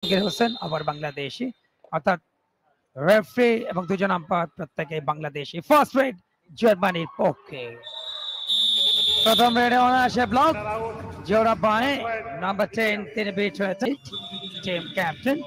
হোসেন আবার বাংলাদেশি, অর্থাৎ রেফারি এবং দুজন আম্পায়ার প্রত্যেকে বাংলাদেশি। ফার্স্ট রেড জার্মানির পক্ষে। প্রথম রেডে অনায়াসে ব্লক, জোড়া বাঁয়ে নাম্বার 10 তিনি বিট হয়েছে টিম ক্যাপ্টেন।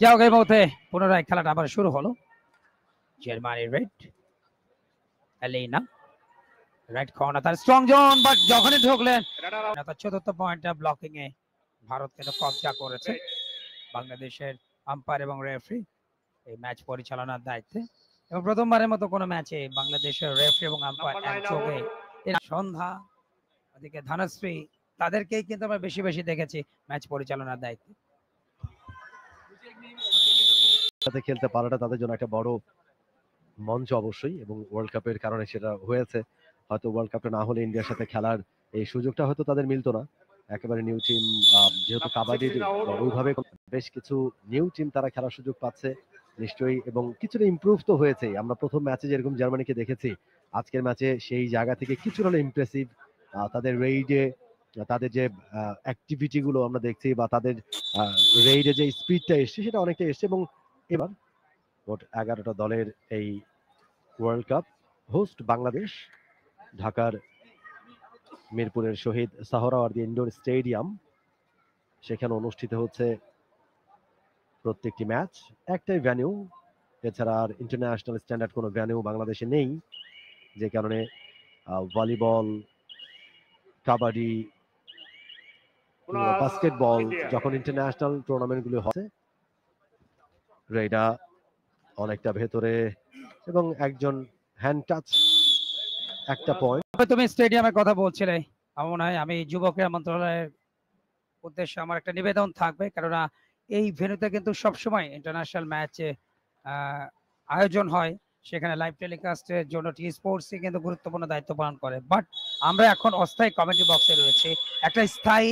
যাও এই মুহূর্তে পুনরায় খেলাটা আবার শুরু হলো। জার্মানির রেড এলিনা রাইট কর্নার, তার স্ট্রং জোন, বাট যখনই ঢুকলেন তার চতুর্থ পয়েন্টটা ব্লকিং এ ভারত কিন্তু কবজা করেছে। বাংলাদেশের আম্পায়ার এবং রেফারি এই ম্যাচ পরিচালনার দায়িত্বে, এবং প্রথমবারের মতো কোনো ম্যাচে বাংলাদেশের রেফারি এবং আম্পায়ার একযোগে। সন্ধ্যা, ওদিকে ধনশ্রী, তাদেরকেই কিন্তু আমরা বেশি বেশি দেখেছি ম্যাচ পরিচালনার দায়িত্বে। খেলতে পারাটা তাদের জন্য একটা বড় মঞ্চ অবশ্যই, এবং ওয়ার্ল্ড কাপের কারণে সেটা হয়েছে। হয়তো ওয়ার্ল্ড কাপটা না হলে ইন্ডিয়ার সাথে খেলার এই সুযোগটা হয়তো তাদের মিলতো না। একেবারে নিউ টিম, যেহেতু কাবাডির ওইভাবে বেশ কিছু নিউ টিম তারা খেলার সুযোগ পাচ্ছে নিশ্চয়ই, এবং কিছুটা ইমপ্রুভ তো হয়েছে। আমরা প্রথম ম্যাচে যেরকম জার্মানিকে দেখেছি, আজকের ম্যাচে সেই জায়গা থেকে কিছুটা হলো ইমপ্রেসিভ। তাদের রেইডে তাদের যে অ্যাক্টিভিটি গুলো আমরা দেখছি, বা তাদের রেইডে যে স্পিডটা এসছে সেটা অনেকটা এসছে। এবং এবার মোট 11টা দলের এই ওয়ার্ল্ড কাপ হোস্ট বাংলাদেশ, ঢাকার মিরপুরের শহীদ সোহরাওয়ার্দী ইনডোর স্টেডিয়াম, সেখানে অনুষ্ঠিত হচ্ছে প্রত্যেকটি ম্যাচ। একটাই ভেন্যু, এছাড়া আর ইন্টারন্যাশনাল স্ট্যান্ডার্ড কোনো ভেন্যু বাংলাদেশে নেই, যে কারণে ভলিবল, কাবাডি, বাস্কেটবল যখন ইন্টারন্যাশনাল টুর্নামেন্টগুলো হয়, রেডা অনেকটা ভেতরে এবং একজন হ্যান্ড টাচ, একটা পয়েন্ট। তুমি স্টেডিয়ামের কথা বলছিলে, আমার মনে হয় আমি যুব ক্রীড়া মন্ত্রণালয়ের উদ্দেশ্যে আমার একটা নিবেদন থাকবে, কেননা এই ভেন্যুতে কিন্তু সবসময় ইন্টারন্যাশনাল ম্যাচ আয়োজন হয়, সেখানে লাইভ টেলিকাস্টের জন্য টি স্পোর্টসই কিন্তু গুরুত্বপূর্ণ দায়িত্ব পালন করে। বাট আমরা এখন অস্থায়ী কমিটি বক্সে রয়েছে, একটা স্থায়ী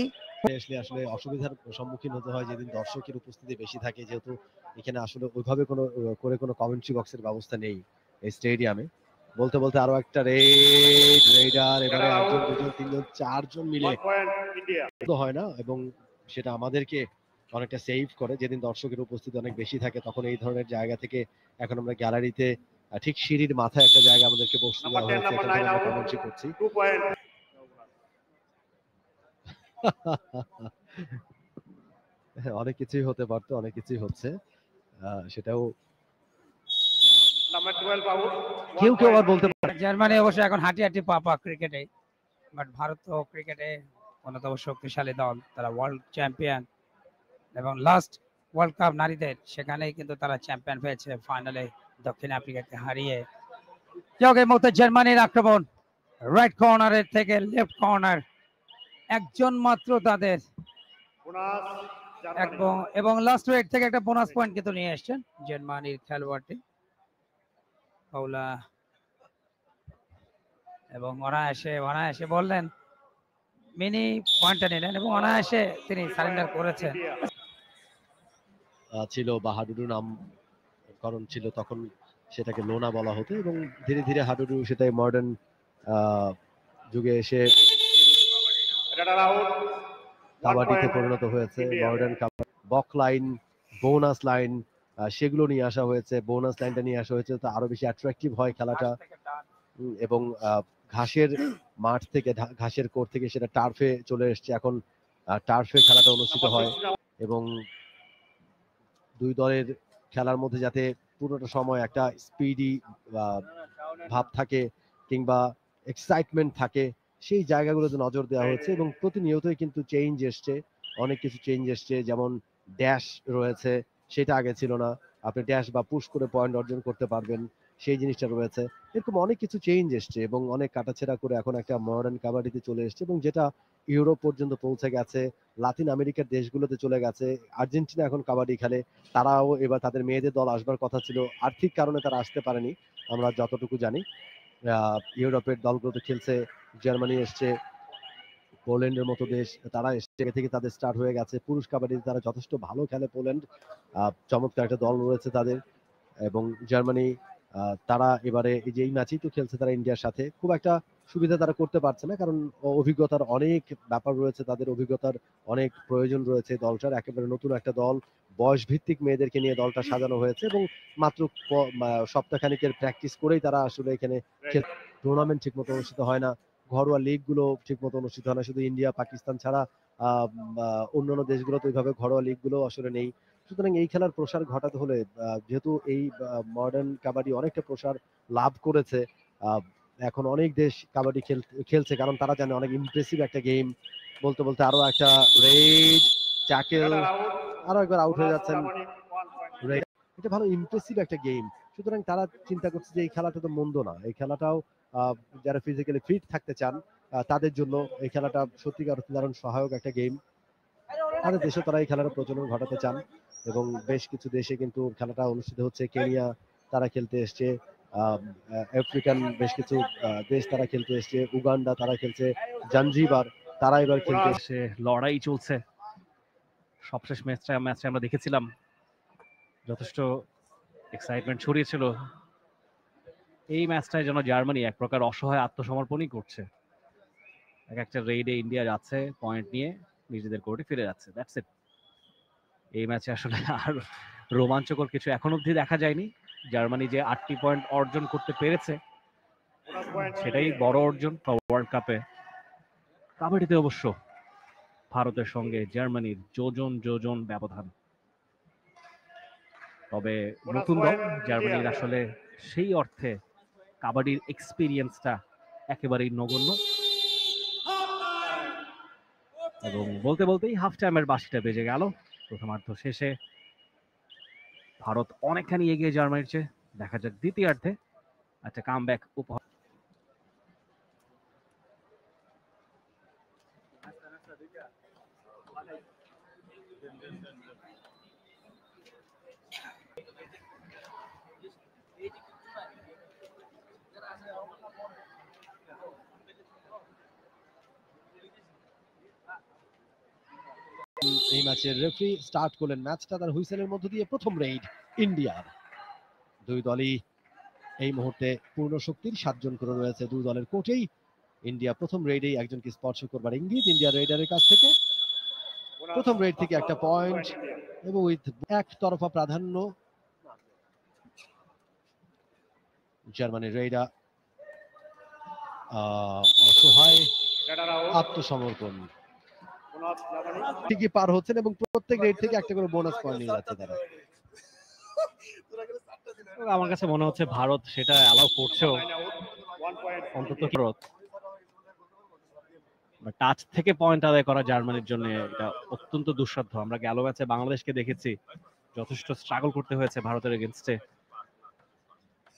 আসলে অসুবিধার সম্মুখীন হতে হয় যেদিন দর্শকের উপস্থিতি বেশি থাকে, যেহেতু এখানে আসলে ওইভাবে কোনো কমেন্ট্রি বক্সের ব্যবস্থা নেই এই স্টেডিয়ামে। বলতে বলতে আরো একটা রেডার, এবারে একজন, দুজন, তিনজন, চারজন মিলে হয় না, এবং সেটা আমাদেরকে অনেকটা সেভ করে। যেদিন দর্শকের উপস্থিতি অনেক বেশি থাকে তখন এই ধরনের জায়গা থেকে এখন আমরা গ্যালারিতে ঠিক সিঁড়ির মাথায় একটা জায়গা আমাদেরকে বসতে দেওয়া হয়েছে, এটা আমরা কমেন্ট্রি করছি। অনেক কিছুই হতে পারতো, অনেক কিছুই হচ্ছে, সেটাও কেউ কেউ আর বলতে পারে। জার্মানি অবশ্য এখন হাঁটি হাঁটি পাপা ক্রিকেটে, বাট ভারত তো ক্রিকেটে অন্যতম শক্তিশালী দল, তারা ওয়ার্ল্ড চ্যাম্পিয়ন, এবং লাস্ট ওয়ার্ল্ড কাপ নারীদের সেখানেই কিন্তু তারা চ্যাম্পিয়ন হয়েছে ফাইনালে দক্ষিণ আফ্রিকাকে হারিয়ে। এই মুহূর্তে জার্মানির আক্রমণ, রাইট কর্নারের থেকে লেফট কর্নার, একজন মাত্র তাদের, এবং লাস্ট রেড থেকে একটা বোনাস পয়েন্ট কিন্তু নিয়ে এসেছেন জার্মানির খেলোয়াড়টি পাউলা, এবং অনায়াসে বললেন মিনি পয়েন্টটা নিলেন এবং অনায়াসে তিনি সারেন্ডার করেছেন। ছিল বা হাডুডু নামকরণ ছিল তখন, সেটাকে লোনা বলা হতো, এবং ধীরে ধীরে হাডুডু সেটাই মডার্ন যুগে এসে কাবাডিতে পরিণত হয়েছে। মডার্ন কাবাডি বক লাইন, বোনাস লাইন, সেগুলো নিয়ে আসা হয়েছে। বোনাস লাইনটা নিয়ে আসা হয়েছে তো আরো বেশি অ্যাট্রাকটিভ হয় খেলাটা, এবং ঘাসের মাঠ থেকে, ঘাসের কোর্ট থেকে সেটা টার্ফে চলে এসছে। এখন টার্ফে খেলাটা অনুষ্ঠিত হয়, এবং দুই দলের খেলার মধ্যে যাতে পুরোটা সময় একটা স্পিডি ভাব থাকে কিংবা এক্সাইটমেন্ট থাকে, সেই জায়গাগুলোতে নজর দেওয়া হচ্ছে। এবং প্রতিনিয়তই কিন্তু চেঞ্জ এসছে, অনেক কিছু চেঞ্জ এসছে। যেমন ড্যাশ রয়েছে, সেটা আগে ছিল না, আপনি ড্যাশ বা পুশ করে পয়েন্ট অর্জন করতে পারবেন, সেই জিনিসটা রয়েছে। এরকম অনেক কিছু চেঞ্জ এসছে, এবং অনেক কাটাছেড়া করে এখন একটা মডার্ন কাবাডিতে চলে এসছে, এবং যেটা ইউরোপ পর্যন্ত পৌঁছে গেছে, লাতিন আমেরিকার দেশগুলোতে চলে গেছে। আর্জেন্টিনা এখন কাবাডি খেলে, তারাও এবার তাদের মেয়েদের দল আসবার কথা ছিল, আর্থিক কারণে তারা আসতে পারেনি আমরা যতটুকু জানি। ইউরোপের দলগুলোতে খেলছে, জার্মানি এসছে, পোল্যান্ডের মতো দেশ, তারা এসে থেকে তাদের স্টার্ট হয়ে গেছে। পুরুষ কাবাডিতে তারা যথেষ্ট ভালো খেলে পোল্যান্ড, চমৎকার একটা দল রয়েছে তাদের। এবং জার্মানি তারা এবারে এই যে এই ম্যাচেই তো খেলছে তারা ইন্ডিয়ার সাথে, খুব একটা সুবিধা তারা করতে পারছে না, কারণ অভিজ্ঞতার অনেক ব্যাপার রয়েছে, তাদের অভিজ্ঞতার অনেক প্রয়োজন রয়েছে দলটার। একেবারে নতুন একটা দল, বয়স ভিত্তিক মেয়েদেরকে নিয়ে দলটা সাজানো হয়েছে এবং মাত্র সপ্তাহখানিকের প্র্যাকটিস করেই তারা আসলে এখানে টুর্নামেন্ট ঠিক মতো অনুষ্ঠিত হয় না, ঘরোয়া লিগ গুলো ঠিক মতো অনুষ্ঠিত হয় না, শুধু ইন্ডিয়া পাকিস্তান ছাড়া অন্যান্য দেশগুলোতে ওইভাবে ঘরোয়া লিগ গুলো আসলে নেই। সুতরাং এই খেলার প্রসার ঘটাতে হলে যেহেতু এই মডার্ন কাবাডি অনেকটা প্রসার লাভ করেছে, এখন অনেক দেশ কাবাডি খেলছে, কারণ তারা জানে অনেক ইমপ্রেসিভ একটা গেম। বলতে বলতে আরো একটা রেড ট্যাকেল, আরো একবার আউট হয়ে যাচ্ছেন। এটা ভালো ইমপ্রেসিভ একটা গেম, সুতরাং তারা চিন্তা করছে যে এই খেলাটা তো মন্দ না, এই খেলাটাও যারা ফিজিক্যালি ফিট থাকতে চান তাদের জন্য এই খেলাটা সত্যিকার দারুণ সহায়ক একটা গেম। তাদের দেশে তারা এই খেলার প্রচলন ঘটাতে চান এবং বেশ কিছু দেশে কিন্তু খেলাটা অনুষ্ঠিত হচ্ছে। কেনিয়া তারা খেলতে এসছে, আফ্রিকান বেশ কিছু দেশ তারা খেলতে এসছে, উগান্ডা তারা খেলছে, জাঞ্জিবার তারা এবার খেলতে এসছে। লড়াই চলছে, সবশেষ ম্যাচে আমরা দেখেছিলাম যথেষ্ট এক্সাইটমেন্ট ছড়িয়েছিল। এই ম্যাচটায় যেন জার্মানি এক প্রকার অসহায় আত্মসমর্পণই করছে। এক একটা রেইডে ইন্ডিয়া যাচ্ছে পয়েন্ট নিয়ে, নিজেদের কোর্টে ফিরে যাচ্ছে, দ্যাটস ইট। এই ম্যাচে আসলে আর রোমাঞ্চকর কিছু এখন অবধি দেখা যায়নি। জার্মানি যে 8টি পয়েন্ট অর্জন করতে পেরেছে সেটাই বড় অর্জন ওয়ার্ল্ড কাপে। কাবাডিতে অবশ্য ভারতের সঙ্গে জার্মানির যোজন ব্যবধান। তবে নতুন দল জার্মানির আসলে সেই অর্থে কাবাডির এক্সপিরিয়েন্সটা একেবারেই নগণ্য। এবং বলতে বলতেই হাফ টাইমের বাঁশিটা বেজে গেল। প্রথমার্ধ শেষে ভারত অনেকখানি এগিয়ে জার্মানির চেয়ে। দেখা যাক দ্বিতীয়ার্ধে একটা কামব্যাক উপহার। এই ম্যাচের রেফারি স্টার্ট করলেন ম্যাচটা তার হুইসেলের মধ্য দিয়ে। প্রথম রেইড ইন্ডিয়ার, দুই দলই এই মুহূর্তে পূর্ণ শক্তির 7 জন করে রয়েছে দুই দলের কোর্টেই। ইন্ডিয়া প্রথম রেইডেই একজনকে স্পর্শ করবার ইঙ্গিত ইন্ডিয়া রেইডারের কাছ থেকে। প্রথম রেইড থেকে একটা পয়েন্ট এবং উইথ একতরফা প্রাধান্য জার্মানির রেইডার অসহায় আত্মসমর্পণ ঠিকই পার হচ্ছেন এবং প্রত্যেক রেড থেকে একটা করে বোনাস পয়েন্ট নিয়ে যাচ্ছে তারা। আমার কাছে মনে হচ্ছে ভারত সেটা অ্যালাউ করছেও, অন্তত ভারত টাচ থেকে পয়েন্ট আদায় করা জার্মানির জন্য এটা অত্যন্ত দুঃসাধ্য। আমরা গেল ম্যাচে বাংলাদেশকে দেখেছি যথেষ্ট স্ট্রাগল করতে হয়েছে ভারতের এগেনস্টে।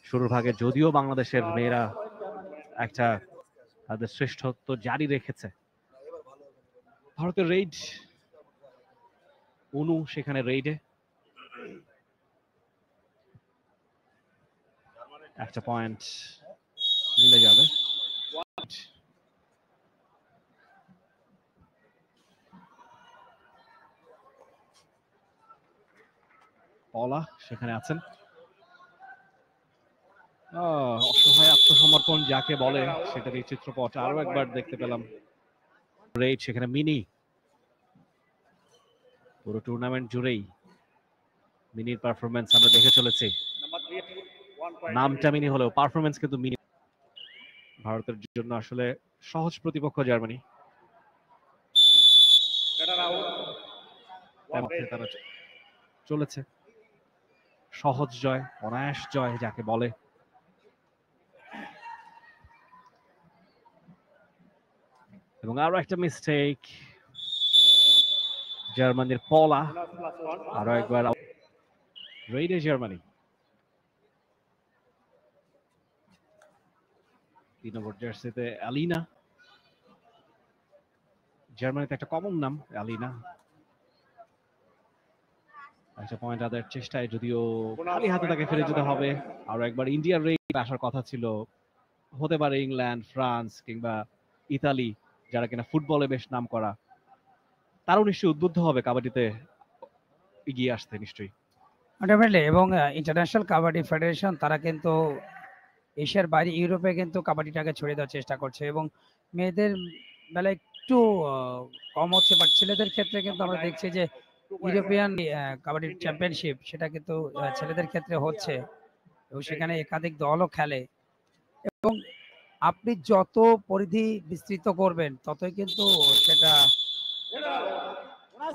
শুরুর ভাগে যদিও বাংলাদেশের মেয়েরা একটা তাদের শ্রেষ্ঠত্ব জারি রেখেছে, ভারতের রেইড অনু সেখানে রেইডে একটা পয়েন্ট মিলে যাবে। পলা সেখানে আছেন। অসহায় আত্মসমর্পণ যাকে বলে সেটার এই চিত্রপট আরো একবার দেখতে পেলাম। রেইড সেখানে মিনি, পুরো টুর্নামেন্ট জুড়েই মিনির পারফরমেন্স আমরা দেখে চলেছি। নামটা মিনি হলেও পারফরমেন্স কিন্তু মিনি। ভারতের জন্য আসলে সহজ প্রতিপক্ষ জার্মানি, তারা চলেছে সহজ জয়, অনায়াস জয় যাকে বলে। এবং আরো একটা মিস্টেক জার্মানির পলা, আরো একবার রেইডে জার্মানি। 3 নম্বর জার্সিতে অ্যালিনা, জার্মানিতে একটা কমন নাম অ্যালিনা। একটা পয়েন্ট আদায়ের চেষ্টায়, যদিও খালি হাতে তাকে ফিরে যেতে হবে। আরো একবার ইন্ডিয়ার রেইড আসার কথা ছিল, হতে পারে ইংল্যান্ড, ফ্রান্স কিংবা ইতালি যারা কিনা ফুটবলে বেশ নাম করা, তারাও নিশ্চয়ই উদ্বুদ্ধ হবে কাবাডিতে এগিয়ে আসতে নিশ্চয়ই। ডেফিনেটলি। এবং ইন্টারন্যাশনাল কাবাডি ফেডারেশন তারা কিন্তু এশিয়ার বাইরে ইউরোপে কিন্তু কাবাডিটাকে ছড়িয়ে দেওয়ার চেষ্টা করছে, এবং মেয়েদের বেলায় একটু কম হচ্ছে, বাট ছেলেদের ক্ষেত্রে কিন্তু আমরা দেখছি যে ইউরোপিয়ান কাবাডি চ্যাম্পিয়নশিপ সেটা কিন্তু ছেলেদের ক্ষেত্রে হচ্ছে, এবং সেখানে একাধিক দলও খেলে। এবং আপনি যত পরিধি বিস্তৃত করবেন ততই কিন্তু সেটা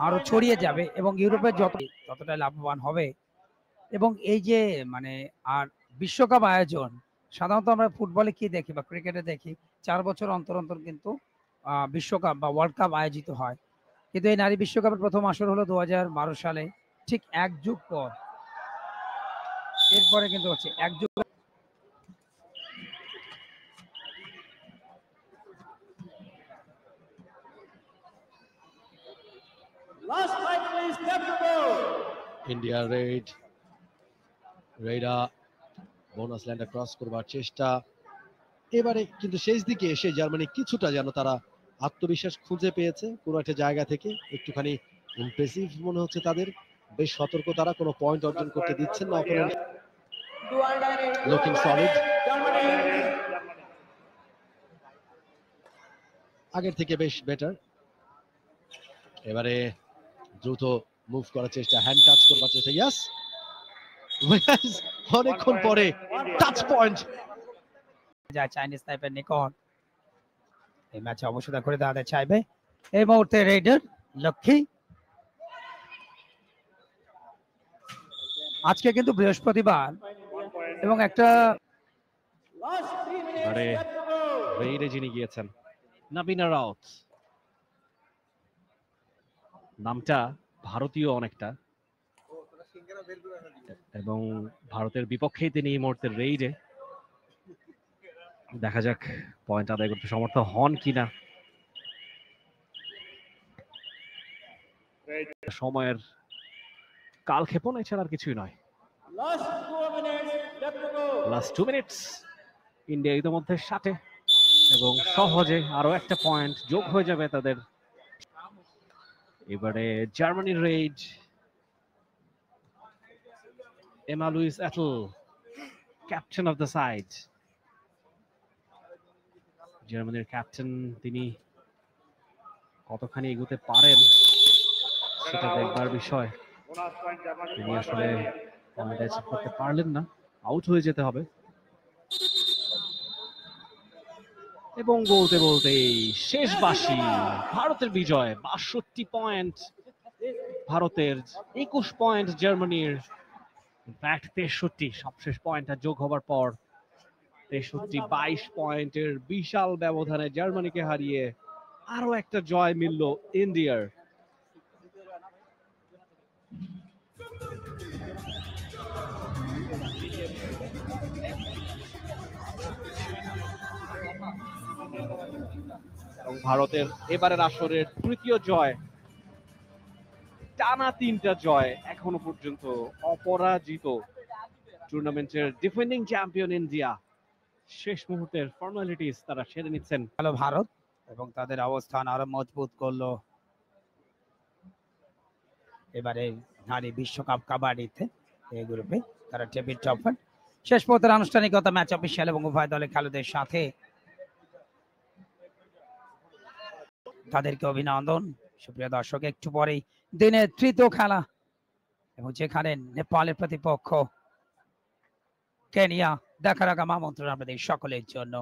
আরো ছড়িয়ে যাবে, এবং ইউরোপের ততটা লাভবান হবে। এবং এই যে মানে আর বিশ্বকাপ আয়োজন, সাধারণত আমরা ফুটবলে কি দেখি বা ক্রিকেটে দেখি 4 বছর অন্তর অন্তর কিন্তু বিশ্বকাপ বা ওয়ার্ল্ড কাপ আয়োজিত হয়, কিন্তু এই নারী বিশ্বকাপের প্রথম আসর হলো 2012 সালে, ঠিক 1 যুগ পর। এরপরে কিন্তু হচ্ছে 1 যুগ। India raider bonus lander cross করবার চেষ্টা, এবারে কিন্তু শেষ দিকে এসে জার্মানি কিছুটা যেন তারা আত্মবিশ্বাস খুঁজে পেয়েছে কোনো একটা জায়গা থেকে, একটুখানি ইমপ্রেসিভ মনে হচ্ছে তাদের, বেশ সতর্ক, তারা কোনো পয়েন্ট অর্জন করতে দিচ্ছেন না অপোনেন্ট। লুকিং সলিড, আগের থেকে বেশ বেটার। এবারে দ্রুত মুভ করার চেষ্টা, হ্যান্ড টাচ করবার চেষ্টা, ইয়াস অনেকক্ষণ পরে টাচ পয়েন্ট যায় চাইনিজ টাইপের নিকট। এই ম্যাচে অবশ্যই করে দাঁড়াতে চাইবে এই মুহূর্তে রেইডার লক্ষ্মী। আজকে কিন্তু বৃহস্পতিবার, এবং একটা রেইডে যিনি গিয়েছেন নাবিনা রাউত, নামটা ভারতীয় অনেকটা, এবং ভারতের বিপক্ষেই তিনি এই মুহূর্তে রেইডে। দেখা যাক পয়েন্ট আদায় করতে সমর্থ হন কিনা। সময়ের কালক্ষেপণ এছাড়া আর কিছুই নয়। লাস্ট 2 মিনিটস, ইন্ডিয়া ইতিমধ্যে 60-এ, এবং সহজে আরো একটা পয়েন্ট যোগ হয়ে যাবে তাদের। এবারে জার্মানির রেইড, এমা লুইস এটল, ক্যাপ্টেন অফ দ্য সাইড। জার্মানির ক্যাপ্টেন, তিনি কতখানি এগোতে পারেন সেটা দেখবার বিষয়। তিনি আসলে পয়েন্ট অ্যাচিভ করতে পারলেন না, আউট হয়ে যেতে হবে। এবং বলতে বলতে শেষ বাঁশি, ভারতের বিজয়, 62 পয়েন্ট ভারতের, 21 পয়েন্ট জার্মানির। ইনফ্যাক্ট 63 সবশেষ পয়েন্টটা যোগ হবার পর 63-22 পয়েন্টের বিশাল ব্যবধানে জার্মানিকে হারিয়ে আরো একটা জয় মিলল ইন্ডিয়ার। ভারতের এবারের আসরের তৃতীয় জয়, টানা 3টা জয়, এখনো পর্যন্ত অপরাজিত টুর্নামেন্টের ডিফেন্ডিং চ্যাম্পিয়ন ইন্ডিয়া। শেষ মুহূর্তের ফর্মালিটিস তারা সেরে নিচ্ছেন। ভালো ভারত, এবং তাদের অবস্থান আরো মজবুত করলো এবারে নারী বিশ্বকাপ কাবাডিতে। এই গ্রুপে তারা টেবিল টপার। শেষ মুহূর্তের আনুষ্ঠানিকতা, ম্যাচ অফিসিয়াল, এবং উভয় দলের খেলোয়াড়দের সাথে তাদেরকে অভিনন্দন। সুপ্রিয় দর্শক, একটু পরেই দিনের তৃতীয় খেলা, এবং যেখানে নেপালের প্রতিপক্ষ কেনিয়া, দেখার আগাম আমন্ত্রণ আপনাদের সকলের জন্য।